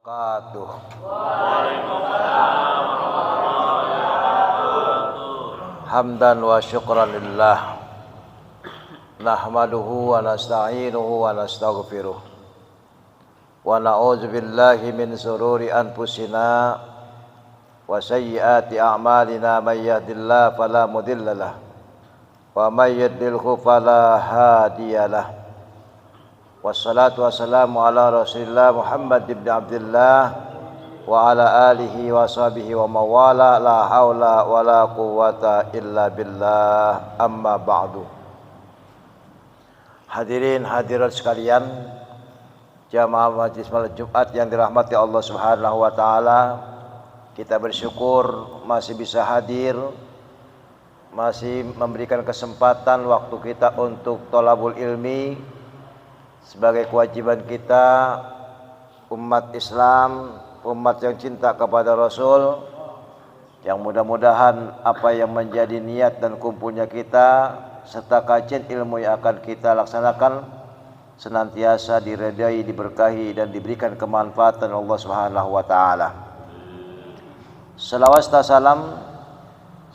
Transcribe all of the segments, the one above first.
wabarakatuh. Hamdan wa syukran lillah. Nahmaduhu wa nasta'inuhu wa nastaghfiruh. Wa na'udzu billahi min sururi anfusina wa sayyiati a'malina may yahdihillahu fala mudhillalah wa may yudlilhu fala hadiyalah. Wassalatu wassalamu ala Rasulillah Muhammad ibn Abdullah wa ala alihi wa sahbihi wa mawala la haula wa la quwwata illa billah amma ba'du. Hadirin hadirat sekalian, jamaah majlis malam Jumat yang dirahmati Allah Subhanahu wa taala, kita bersyukur masih bisa hadir, masih memberikan kesempatan waktu kita untuk thalabul ilmi sebagai kewajiban kita, umat Islam, umat yang cinta kepada Rasul, yang mudah-mudahan apa yang menjadi niat dan kumpulnya kita serta kajian ilmu yang akan kita laksanakan senantiasa diredai, diberkahi dan diberikan kemanfaatan Allah Subhanahu wa taala. Selawat dan salam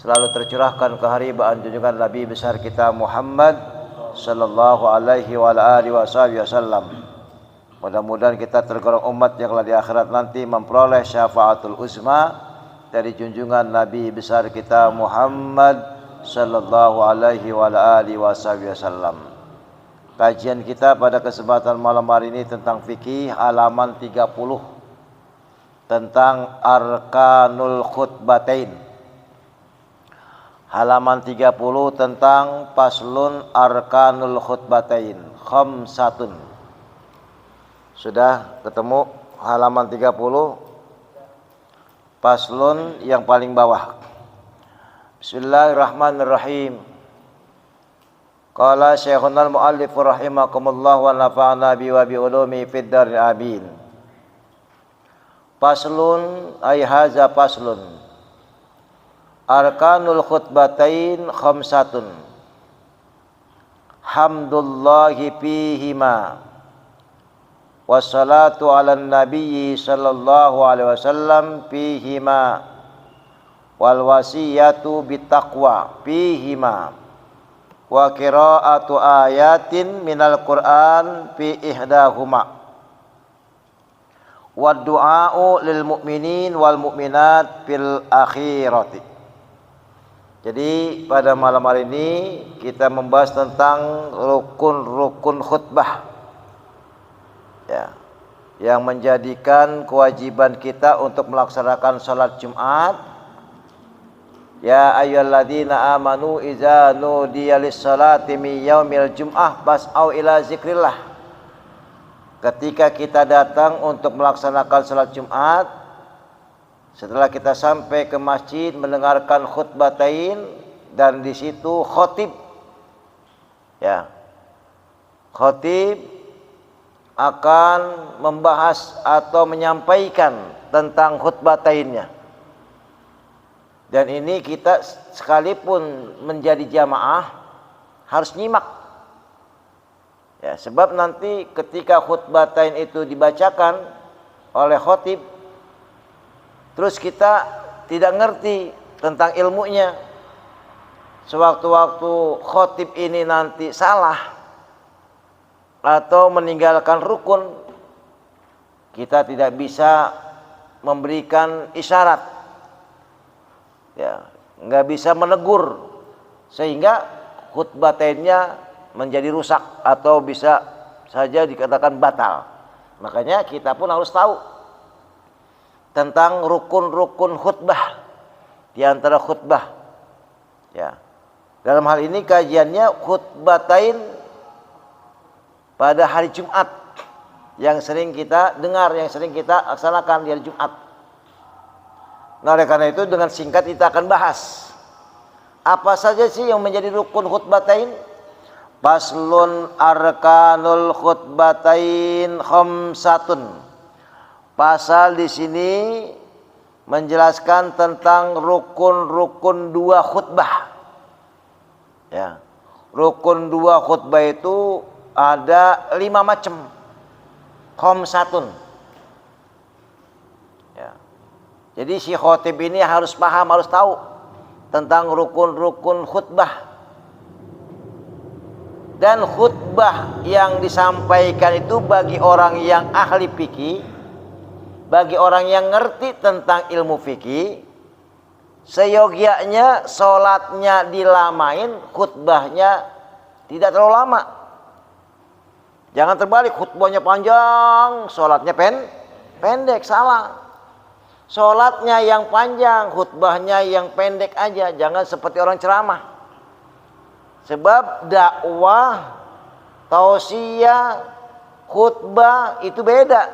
selalu tercurahkan ke haribaan junjungan Nabi besar kita Muhammad sallallahu alaihi wa alihi wasallam. Mudah-mudahan kita tergolong umat yang di akhirat nanti memperoleh syafaatul uzma dari junjungan Nabi besar kita Muhammad sallallahu alaihi wa alihi wasallam. Kajian kita pada kesempatan malam hari ini tentang fikih halaman 30, tentang arkanul khutbatain. Halaman 30 tentang paslun arkanul khutbatain khamsatun. Sudah ketemu halaman 30 paslun yang paling bawah. Bismillahirrahmanirrahim. Qala Syekhuna al-Muallif rahimakumullah wa nafa'ana bi wa bi ulumi fid dar amin. Paslun ay haza paslun arkanul khutbatain khamsatun hamdullahi fihima wassalatu ala nabiyyi sallallahu alaihi wasallam fihima wal wasiyatu bittaqwa fihima wa qira'atu ayatin minal qur'an fi ihdahuma wa du'a'u lil mu'minin wal mu'minat fil akhirati. Jadi pada malam hari ini kita membahas tentang rukun-rukun khutbah, ya, yang menjadikan kewajiban kita untuk melaksanakan salat Jumat. Ya ayyuhalladzina amanu idza nudiya lis-salati min yaumil jum'ah fas'au ila zikrillah. Ketika kita datang untuk melaksanakan salat Jumat, setelah kita sampai ke masjid mendengarkan khutbatain dan di situ khotib, ya, khotib akan membahas atau menyampaikan tentang khutbatainnya. Dan ini kita sekalipun menjadi jamaah harus nyimak, ya, sebab nanti ketika khutbatain itu dibacakan oleh khotib, terus kita tidak ngerti tentang ilmunya, sewaktu-waktu khotib ini nanti salah atau meninggalkan rukun, kita tidak bisa memberikan isyarat, ya, nggak bisa menegur, sehingga khutbatainnya menjadi rusak atau bisa saja dikatakan batal. Makanya kita pun harus tahu tentang rukun-rukun khutbah di antara khutbah, ya. Dalam hal ini kajiannya khutbatain pada hari Jumat yang sering kita dengar, yang sering kita laksanakan di hari Jumat. Nah, oleh karena itu dengan singkat kita akan bahas apa saja sih yang menjadi rukun khutbatain. Paslun arkanul khutbatain khamsatun. Pasal di sini menjelaskan tentang rukun-rukun dua khutbah. Ya, rukun dua khutbah itu ada 5 macam. Khamsatun. Jadi si khotib ini harus paham, harus tahu tentang rukun-rukun khutbah. Dan khutbah yang disampaikan itu bagi orang yang ahli fikih, bagi orang yang ngerti tentang ilmu fikih, seyogianya sholatnya dilamain, khutbahnya tidak terlalu lama. Jangan terbalik, khutbahnya panjang, sholatnya pendek, salah. Sholatnya yang panjang, khutbahnya yang pendek aja, jangan seperti orang ceramah. Sebab dakwah, tausiah, khutbah itu beda.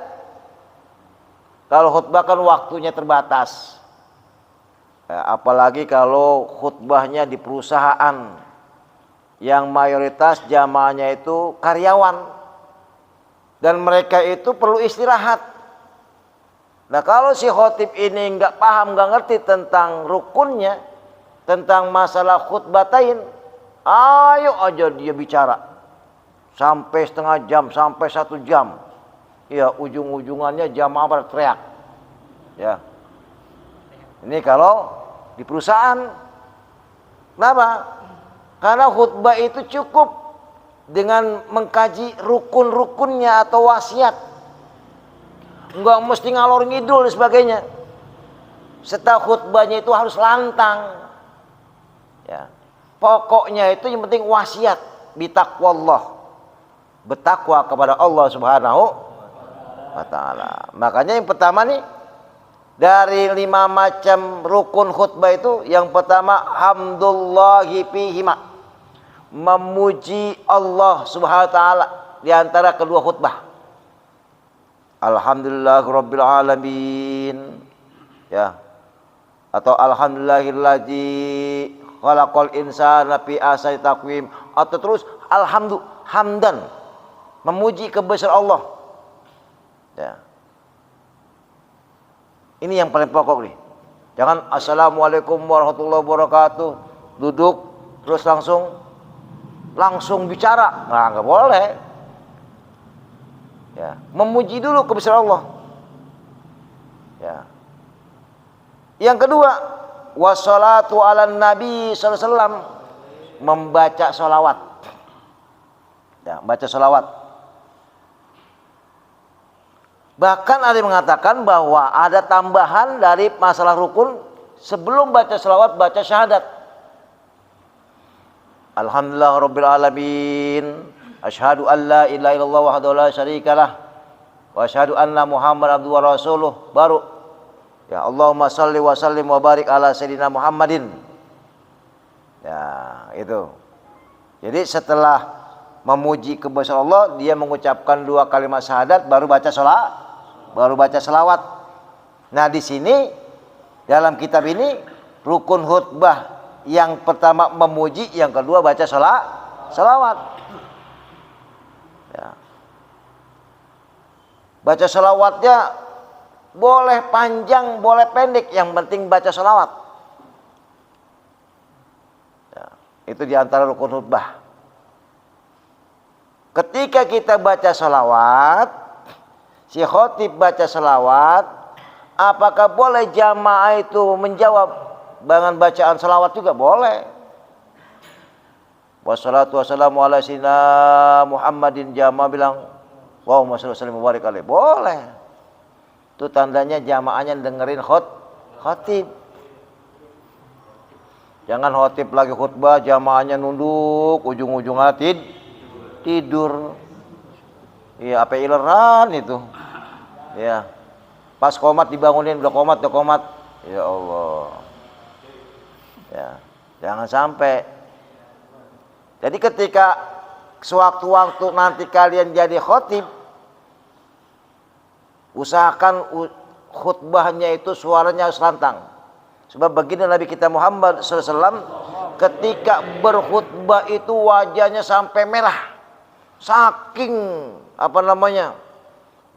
Kalau khutbah kan waktunya terbatas. Apalagi kalau khutbahnya di perusahaan yang mayoritas jamaahnya itu karyawan. Dan mereka itu perlu istirahat. Nah kalau si khotib ini nggak paham, nggak ngerti tentang rukunnya, tentang masalah khutbatain, ayo aja dia bicara sampai setengah jam, sampai 1 jam. Ya ujung-ujungannya jamaah berteriak. Ya. Ini kalau di perusahaan. Kenapa? Karena khutbah itu cukup dengan mengkaji rukun-rukunnya atau wasiat. Enggak mesti ngalor ngidul dan sebagainya. Setelah khutbahnya itu harus lantang. Ya. Pokoknya itu yang penting wasiat bitaqwallah. Bertakwa kepada Allah Subhanahu wa taala. Makanya yang pertama nih dari 5 macam rukun khutbah itu, yang pertama hamdulillahi fihima. Memuji Allah Subhanahu wa taala di antara kedua khutbah. Alhamdulillahirabbil alamin. Ya. Atau alhamdulillahilladzi khalaqal insana fi ahsani taqwim, atau terus hamdan, memuji kebesaran Allah. Ya. Ini yang paling pokok nih. Jangan assalamualaikum warahmatullahi wabarakatuh, duduk terus langsung bicara. Nah, enggak boleh. Ya, memuji dulu kebesaran Allah. Ya. Yang kedua, wassalatu ala nabi sallallahu alaihi wasallam, membaca sholawat. Ya, baca sholawat. Bahkan ada yang mengatakan bahwa ada tambahan dari masalah rukun, sebelum baca sholawat baca syahadat. Alhamdulillah rabbil alamin, asyhadu an la ilaha illallah wahdahu la syarikalah, wa asyhadu anna muhammadan abduhu wa rasuluh. Baru ya Allahumma shalli wa sallim wa barik ala sayyidina Muhammadin. Ya, itu. Jadi setelah memuji kebesaran Allah, dia mengucapkan 2 kalimat syahadat, baru baca selawat. Nah, di sini dalam kitab ini rukun khutbah yang pertama memuji, yang kedua baca selawat. Ya. Baca selawatnya boleh panjang, boleh pendek, yang penting baca selawat. Ya, itu diantara rukun khutbah. Ketika kita baca selawat, si khotib baca selawat, apakah boleh jamaah itu menjawab dengan bacaan selawat juga? Boleh. Wassalatu wassalamu ala sayyidina Muhammadin, jamaah bilang Allahumma shalli wa sallim wa barik alaihi. Boleh. Itu tandanya jamaahnya dengerin khotib. Jangan khotib lagi khutbah, jamaahnya nunduk, ujung-ujungnya tidur. Iya, apa ileran itu. Ya. Pas qomat dibangunin, udah qomat. Ya Allah. Ya, jangan sampai. Jadi ketika sewaktu-waktu nanti kalian jadi khotib, usahakan khutbahnya itu suaranya harus lantang. Sebab begini Nabi kita Muhammad SAW ketika berkhutbah itu wajahnya sampai merah. Saking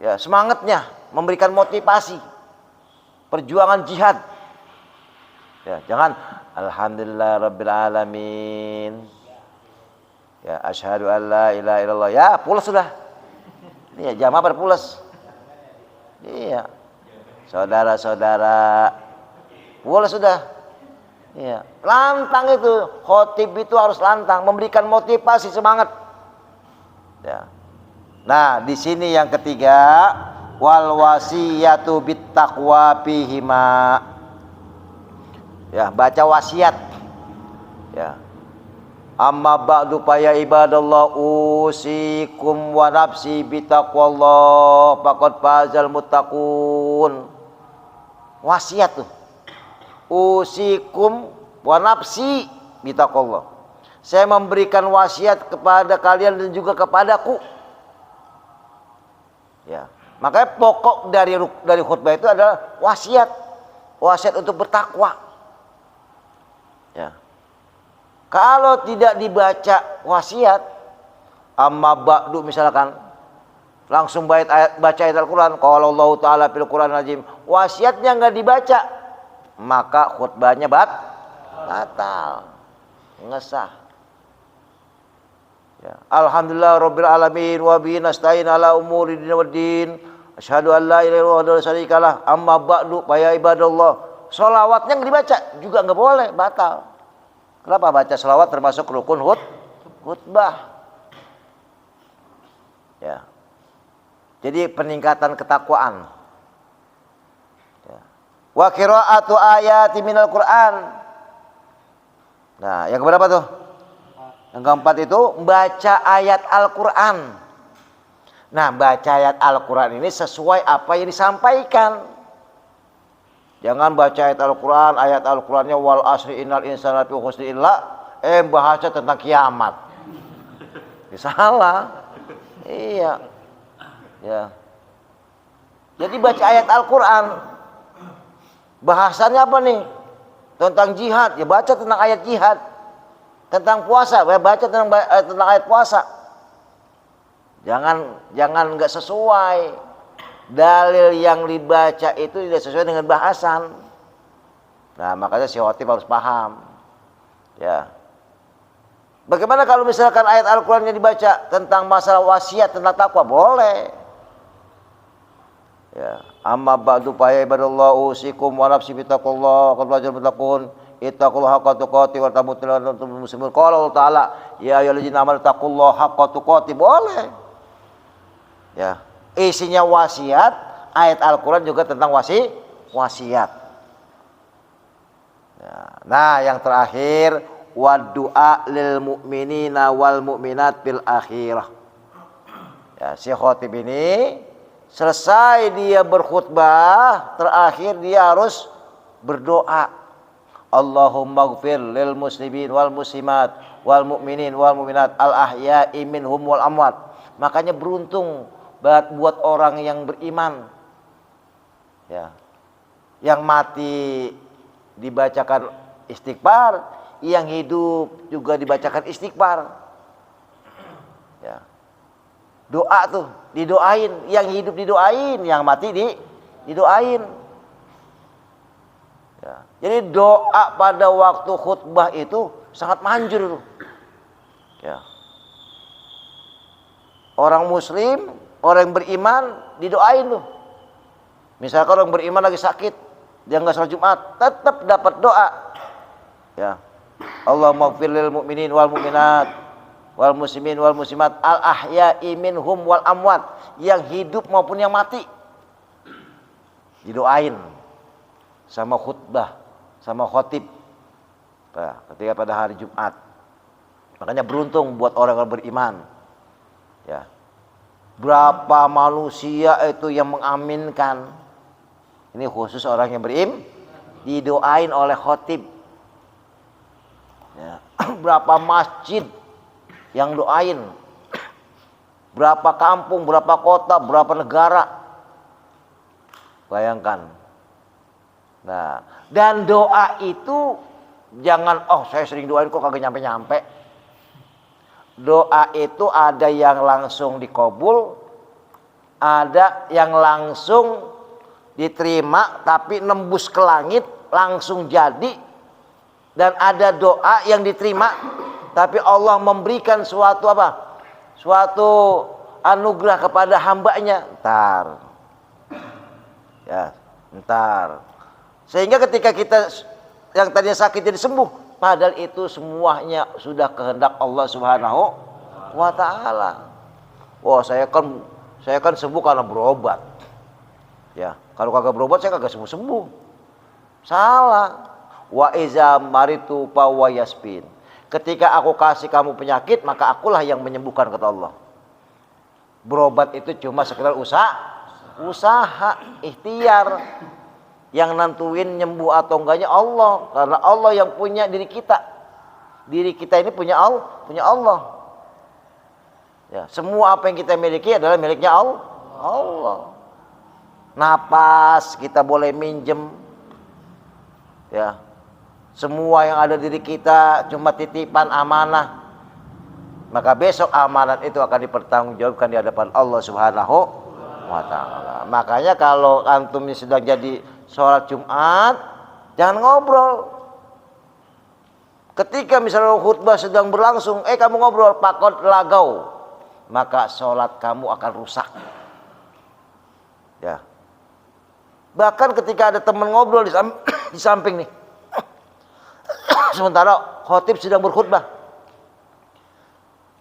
ya, semangatnya memberikan motivasi perjuangan jihad. Ya, jangan alhamdulillah rabbil alamin. Ya, asyhadu an la ilaha illallah. Ya, pulas sudah. Ini ya jamaah berpulas. Iya. saudara-saudara, boleh sudah. Ya, lantang itu, khotib itu harus lantang, memberikan motivasi semangat. Ya. Nah, di sini yang ketiga, wal wasiyatu bit taqwa fihima. Ya, baca wasiat. Ya. Amma ba'du fa ya ibadallah usikum wa nafsi bitaqwallah faqad fazal muttaqun. Wasiat tuh. Usikum wa nafsi bitaqwallah. Saya memberikan wasiat kepada kalian dan juga kepadaku. Ya. Makanya pokok dari khutbah itu adalah wasiat. Wasiat untuk bertakwa. Ya. Kalau tidak dibaca wasiat, amma ba'du misalkan, langsung baca ayat Al-Quran, qala Allah Ta'ala fil Quran Azim, wasiatnya nggak dibaca, maka khutbahnya batal, ngesah. Ya. Alhamdulillah Rabbil Alamin wa bihi nasta'in ala umuri din waddin asyhadu an la ilaha illallah wa syarikalah amma ba'du fa ya ibadallah. Sholawatnya nggak dibaca juga nggak boleh, batal. Kenapa? Baca sholawat termasuk rukun khutbah. Ya. Jadi peningkatan ketakwaan. Ya. Wa qira'atu ayati minal Qur'an. Nah, yang keberapa tuh? Yang keempat itu baca ayat Al-Qur'an. Nah, baca ayat Al-Quran ini sesuai apa yang disampaikan. Jangan baca ayat Al-Qurannya wal asri innal insana lafi khusri illa bahasa tentang kiamat. Salah. Iya. Ya. Jadi baca ayat Al-Quran. Bahasannya apa nih? Tentang jihad, ya baca tentang ayat jihad. Tentang puasa, ya baca tentang ayat puasa. Jangan nggak sesuai. Dalil yang dibaca itu tidak sesuai dengan bahasan. Nah, makanya si khotib harus paham. Ya. Bagaimana kalau misalkan ayat Al-Quran yang dibaca tentang masalah wasiat tentang takwa? Boleh. Ya. Amma ba'du fa ya ibadallah usikum wa nafsi bittaqullah qad wajal muttaqun ittaqullaha haqqa tuqatih wa tamutunna wa antum muslimun. Qala Allah Ta'ala ya ayyuhalladzina amanu taqullaha haqqa tuqatih. Boleh. Ya. Isinya wasiat, ayat Al-Quran juga tentang wasiat. Nah, yang terakhir wadu'a lil mu'minina wal mu'minat bil akhirah. Ya, si khotib ini selesai dia berkhutbah, terakhir dia harus berdoa. Allahumma gfir lil muslimin wal muslimat wal mu'minin wal mu'minat al ahya'i minhum wal amwat. Makanya beruntung buat orang yang beriman, ya, yang mati dibacakan istighfar, yang hidup juga dibacakan istighfar. Ya. Doa tuh didoain, yang hidup didoain, yang mati didoain. Ya. Jadi doa pada waktu khutbah itu sangat manjur. Ya. Orang muslim, orang yang beriman didoain tuh. Misalkan orang beriman lagi sakit, dia nggak sholat Jumat, tetap dapat doa. Ya. Allahumma ighfir lil mu'minin wal mu'minat wal muslimin wal muslimat al ahya'i minhum wal amwat, yang hidup maupun yang mati. Didoain sama khutbah, sama khotib. Nah, ketika pada hari Jumat. Makanya beruntung buat orang yang beriman. Ya. Berapa manusia itu yang mengaminkan. Ini khusus orang yang didoain oleh khotib. Ya. Berapa masjid yang doain. Berapa kampung, berapa kota, berapa negara. Bayangkan. Nah, dan doa itu jangan, saya sering doain kok kagak nyampe-nyampe. Doa itu ada yang langsung dikabul, ada yang langsung diterima tapi nembus ke langit langsung jadi, dan ada doa yang diterima tapi Allah memberikan suatu anugerah kepada hambanya. Ya. Ntar. Sehingga ketika kita yang tadinya sakit jadi sembuh, padahal itu semuanya sudah kehendak Allah Subhanahu wa taala. Wah, saya kan sembuh karena berobat. Ya, kalau kagak berobat saya kagak sembuh-sembuh. Salah. Wa iza maritu fa huwa yasbin. Ketika aku kasih kamu penyakit, maka akulah yang menyembuhkan, kata Allah. Berobat itu cuma sekedar usaha, ikhtiar. Yang nentuin nyembuh atau enggaknya Allah, karena Allah yang punya diri kita. Diri kita ini punya Allah. Ya, semua apa yang kita miliki adalah miliknya Allah. Napas kita boleh minjem. Ya. Semua yang ada di diri kita cuma titipan amanah. Maka besok amanat itu akan dipertanggungjawabkan di hadapan Allah Subhanahu wa taala. Makanya kalau antum ini sedang jadi sholat Jumat, jangan ngobrol. Ketika misalnya khutbah sedang berlangsung, kamu ngobrol pakot lagau, maka sholat kamu akan rusak. Ya. Bahkan ketika ada teman ngobrol di samping nih, sementara khotib sedang berkhutbah,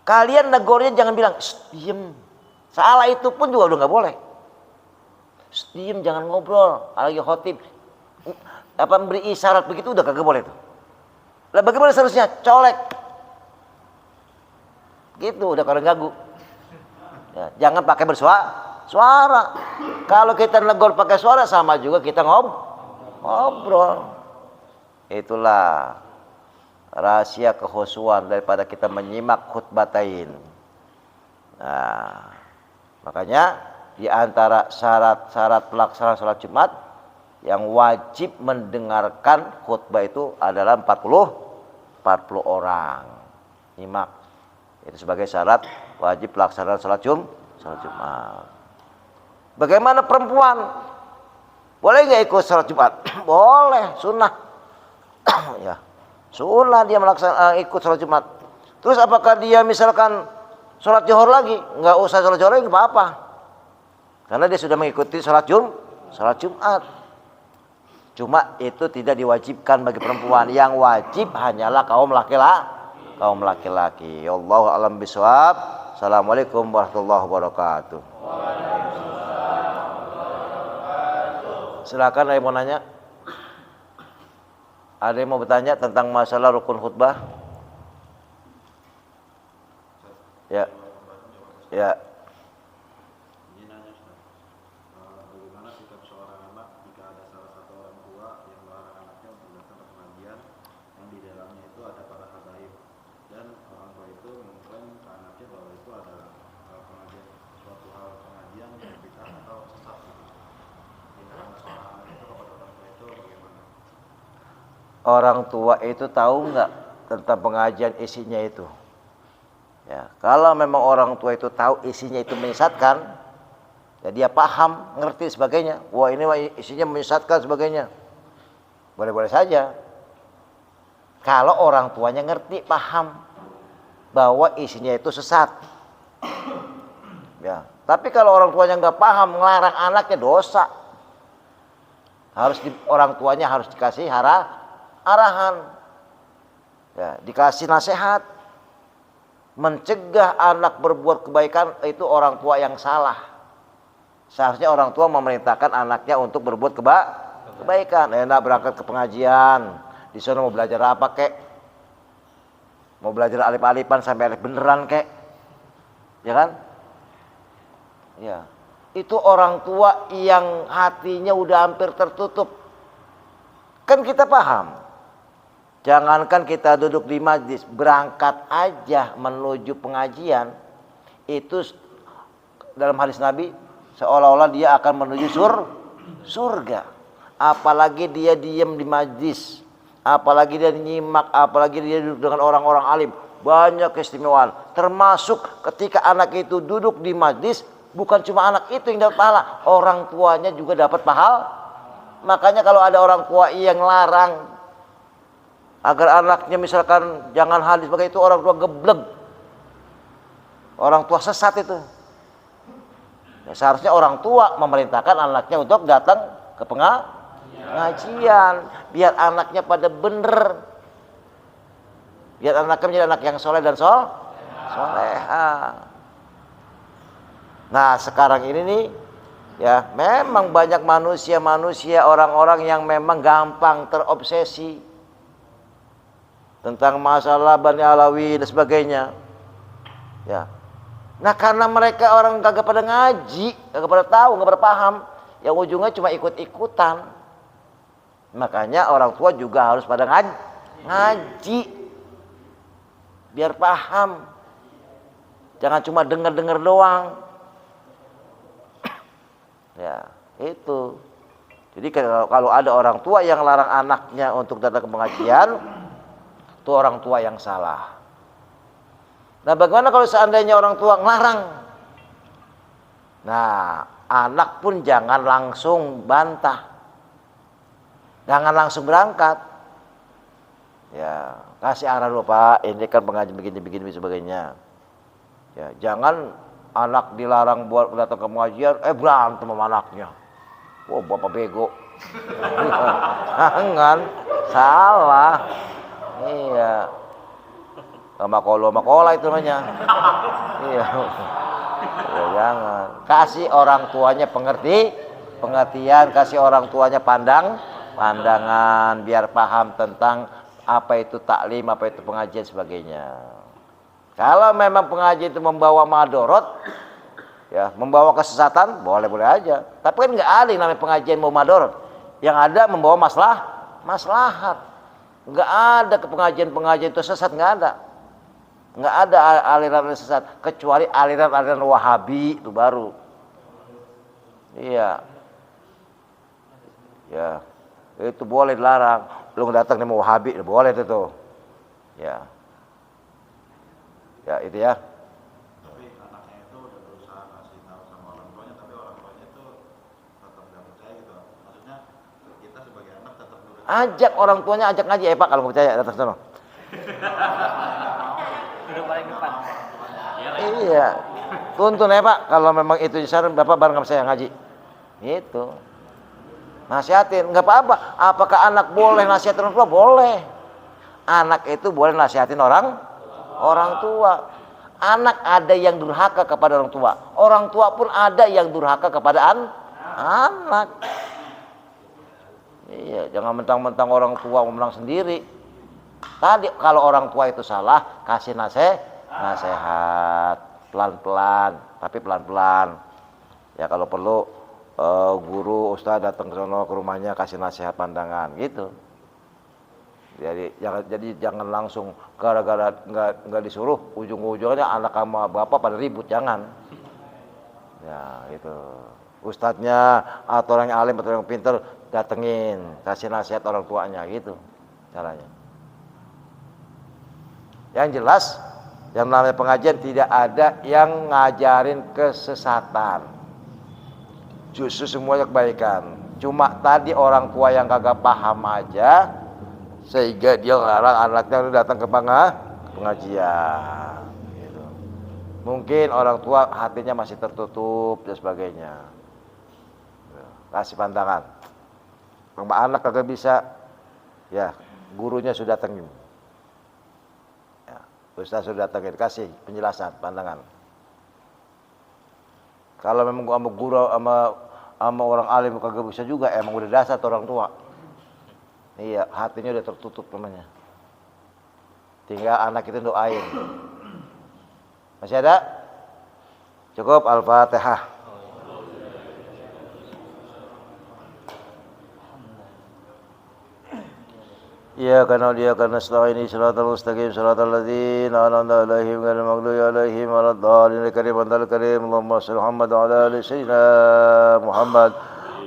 kalian negornya jangan bilang diem. Salah itu pun juga udah nggak boleh. Diem, jangan ngobrol. Lagi khotib beri isyarat begitu udah kagak boleh tuh. Lah bagaimana seharusnya? Colek. Gitu udah kalau ganggu. Ya, jangan pakai suara. Kalau kita negor pakai suara sama juga kita ngobrol. Itulah rahasia kekhusyuan daripada kita menyimak khutbatain. Nah, makanya di antara syarat-syarat pelaksanaan sholat Jumat yang wajib mendengarkan khutbah itu adalah 40 orang nyimak. Itu sebagai syarat wajib pelaksanaan sholat Jumat. Bagaimana perempuan? Boleh nggak ikut sholat Jumat? Boleh, sunnah. Ya, sunnah dia ikut sholat Jumat. Terus apakah dia misalkan sholat zuhur lagi? Nggak usah sholat zuhur lagi, nggak apa-apa. Karena dia sudah mengikuti sholat Jumat. Cuma itu tidak diwajibkan bagi perempuan. Yang wajib hanyalah kaum laki-laki. Allahu a'lam bishawab. Assalamualaikum warahmatullahi wabarakatuh. Silakan, ada yang mau nanya? Ada yang mau bertanya tentang masalah rukun khutbah? Ya. Orang tua itu tahu nggak tentang pengajian isinya itu? Ya, kalau memang orang tua itu tahu isinya itu menyesatkan, ya dia paham, ngerti sebagainya. Wah, ini isinya menyesatkan sebagainya. Boleh-boleh saja. Kalau orang tuanya ngerti, paham bahwa isinya itu sesat. Ya, tapi kalau orang tuanya nggak paham, ngelarang anaknya, dosa. Orang tuanya harus dikasih arahan, ya, dikasih nasihat, mencegah anak berbuat kebaikan. Itu orang tua yang salah. Seharusnya orang tua memerintahkan anaknya untuk berbuat kebaikan. Enak berangkat ke pengajian, di sana mau belajar apa kek? Mau belajar alif-alifan sampai alif beneran kek? Ya kan? Ya, itu orang tua yang hatinya udah hampir tertutup. Kan kita paham. Jangankan kita duduk di majlis, berangkat aja menuju pengajian, itu dalam hadis Nabi seolah-olah dia akan menuju surga. Apalagi dia diam di majlis, apalagi dia nyimak, apalagi dia duduk dengan orang-orang alim, banyak keistimewaan. Termasuk ketika anak itu duduk di majlis, bukan cuma anak itu yang dapat pahala, orang tuanya juga dapat pahala. Makanya kalau ada orang tua yang larang agar anaknya misalkan jangan hadis sebagai itu, orang tua geblek, orang tua sesat itu. Ya, seharusnya orang tua memerintahkan anaknya untuk datang ke pengajian, biar anaknya pada bener, biar anaknya menjadi anak yang soleh dan soleha. Nah sekarang ini nih ya, memang banyak manusia orang-orang yang memang gampang terobsesi tentang masalah Bani Alawi dan sebagainya. Ya. Nah karena mereka orang kagak pada ngaji, kagak pada tahu, kagak pada paham, yang ujungnya cuma ikut-ikutan. Makanya orang tua juga harus pada ngaji, biar paham. Jangan cuma dengar-dengar doang. Ya, itu. Jadi kalau ada orang tua yang larang anaknya untuk datang ke pengajian, itu orang tua yang salah. Nah, bagaimana kalau seandainya orang tua ngelarang? Nah, anak pun jangan langsung bantah. Jangan langsung berangkat. Ya, kasih arah dulu, Pak. Ini kan pengajian begini sebagainya. Ya, jangan anak dilarang buat datang ke pengajian, berantem sama anaknya. Wah, bapak bego. Jangan, salah. Iya. Makola itu namanya. Iya. Ya, jangan. Kasih orang tuanya pengertian, kasih orang tuanya pandangan biar paham tentang apa itu taklim, apa itu pengajian sebagainya. Kalau memang pengajian itu membawa madorot, ya, membawa kesesatan, boleh aja. Tapi kan nggak ada yang namanya pengajian mau madorot. Yang ada membawa maslahat. Nggak ada pengajian itu sesat, nggak ada. Nggak ada aliran sesat, kecuali aliran Wahabi itu baru. Iya. Ya, itu boleh dilarang. Lu datang nih mau Wahabi, boleh itu tuh. Ya. Ya, itu ya. Tapi anaknya itu udah berusaha kasih tahu sama orang tuanya, tapi orang tuanya itu tetap nggak percaya gitu. Maksudnya kita sebagai anak tetap berusaha. Ajak orang tuanya, ajak ngaji, Pak, kalau nggak percaya datang sono. Duduk paling depan. Iya. Tuntun ya Pak, kalau memang itu saran Bapak bareng sama saya ngaji. Gitu. Nasihatin, nggak apa-apa. Apakah anak boleh nasihatin orang tua? Boleh. Anak itu boleh nasihatin orang tua. Anak ada yang durhaka kepada orang tua. Orang tua pun ada yang durhaka kepada anak. Iya, jangan mentang-mentang orang tua mau menang sendiri. Tadi kalau orang tua itu salah, kasih nasihat pelan-pelan, tapi pelan-pelan. Ya kalau perlu guru ustaz datang ke sana ke rumahnya kasih nasihat pandangan gitu. Jadi jangan langsung gara-gara nggak disuruh ujung-ujungnya anak sama bapak pada ribut, jangan. Ya itu. Ustadznya atau orang yang alim atau orang yang pintar datengin, kasih nasihat orang tuanya gitu caranya. Yang jelas yang namanya pengajian tidak ada yang ngajarin kesesatan, justru semuanya kebaikan. Cuma tadi orang tua yang kagak paham aja sehingga dia ngelarang anaknya datang ke pengajian gitu. Mungkin orang tua hatinya masih tertutup dan sebagainya. Kasih pandangan. Kalau anak kagak bisa, ya gurunya sudah datangin. Ustaz sudah datangin, kasih penjelasan, pandangan. Kalau memang gua sama guru sama orang alim kagak bisa juga, emang udah dasar orang tua. Iya, hatinya udah tertutup namanya. Tinggal anak itu doain. Masih ada? Cukup, Al-Fatihah. Iyyaka na'budu wa iyyaka nasta'in shiratal mustaqim shiratal ladzina an'amta 'alaihim ghairil maghdubi 'alaihim waladdallin. Karim andal karim Allahumma shalli Muhammad wa ala ali sayyidina Muhammad.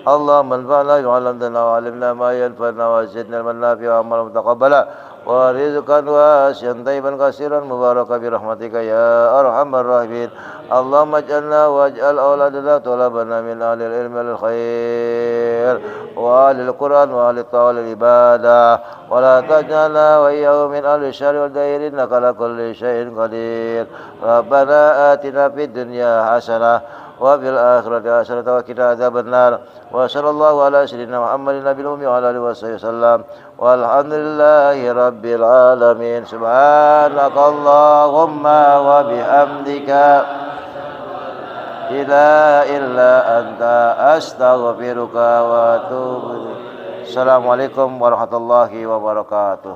Allahumma anfa'na bima 'allamtana wa 'allimna ma yanfa'una wa zidna ilman nafi'an wa 'amalan mutaqabbala wa rizqan wasi'an tayyiban katsiran mubarakan bi rahmatika ya arhamar rahimin. Allahumma ij'alna waj'al auladana talabana min ahli al-ilmi wal khair wa ahli al-Qur'an wa ahli al ibadah wa la taj'alna wa iyyahum min ahli syarri wal dair innaka ala kulli syai'in qadir. Rabbana atina fid dunya hasanah wa fil akhirati hasanatan wa qina adzabannar. Wa sallallahu ala sayyidina Muhammadin nabiyil ummi wa ala alihi wasallam. Walhamdulillahi rabbil alamin. Subhanakallahumma wa bihamdika la illa anta astaghfiruka wa atubu ilaik. Assalamualaikum warahmatullahi wabarakatuh.